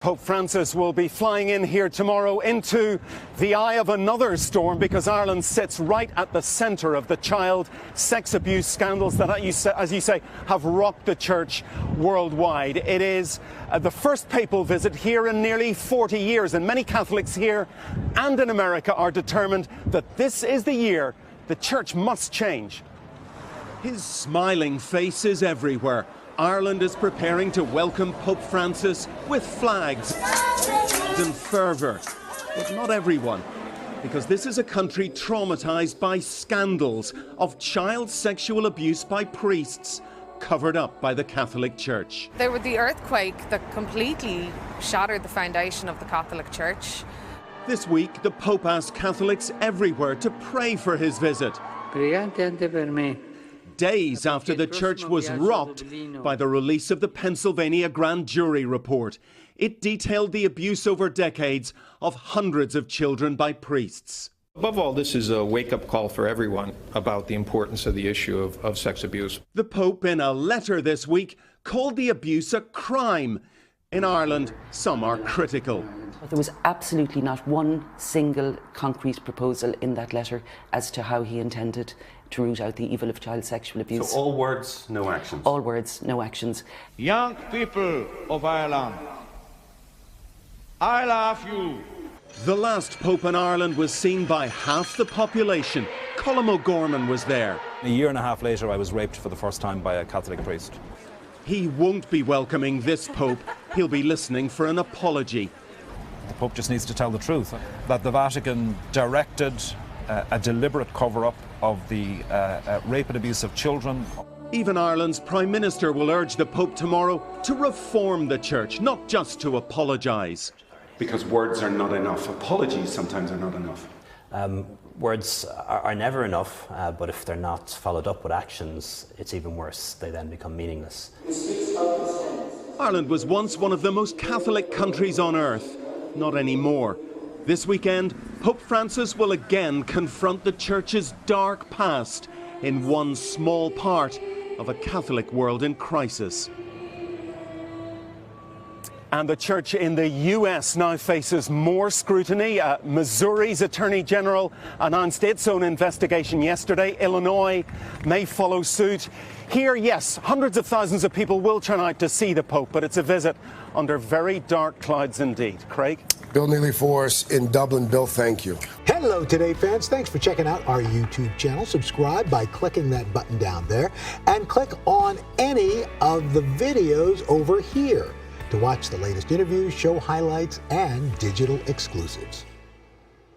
Pope Francis will be flying in here tomorrow into the eye of another storm because Ireland sits right at the centre of the child sex abuse scandals that, as you say, have rocked the church worldwide. It is the first papal visit here in nearly 40 years, and many Catholics here and in America are determined that this is the year the church must change. His smiling face is everywhere. Ireland is preparing to welcome Pope Francis with flags and fervour. But not everyone, because this is a country traumatised by scandals of child sexual abuse by priests, covered up by the Catholic Church. There was the earthquake that completely shattered the foundation of the Catholic Church. This week, the Pope asked Catholics everywhere to pray for his visit. Pregate anche per me. Days after the church was rocked by the release of the Pennsylvania grand jury report. It detailed the abuse over decades of hundreds of children by priests. Above all, this is a wake-up call for everyone about the importance of the issue of sex abuse. The Pope, in a letter this week, called the abuse a crime. In Ireland, some are critical. There was absolutely not one single concrete proposal in that letter as to how he intended to root out the evil of child sexual abuse. So all words, no actions? All words, no actions. Young people of Ireland, I love you. The last Pope in Ireland was seen by half the population. Colm O'Gorman was there. A year and a half later, I was raped for the first time by a Catholic priest. He won't be welcoming this Pope. He'll be listening for an apology. The Pope just needs to tell the truth, that the Vatican directed a deliberate cover-up of the rape and abuse of children. Even Ireland's Prime Minister will urge the Pope tomorrow to reform the Church, not just to apologise. Because words are not enough. Apologies sometimes are not enough. Words are never enough, but if they're not followed up with actions, it's even worse. They then become meaningless. Ireland was once one of the most Catholic countries on earth. Not anymore. This weekend, Pope Francis will again confront the Church's dark past in one small part of a Catholic world in crisis. And the church in the US now faces more scrutiny. Missouri's Attorney General announced its own investigation yesterday. Illinois may follow suit. Here, yes, hundreds of thousands of people will turn out to see the Pope, but it's a visit under very dark clouds indeed. Craig? Bill Neely for us in Dublin. Bill, thank you. Hello, Today fans. Thanks for checking out our YouTube channel. Subscribe by clicking that button down there and click on any of the videos over here to watch the latest interviews, show highlights, and digital exclusives.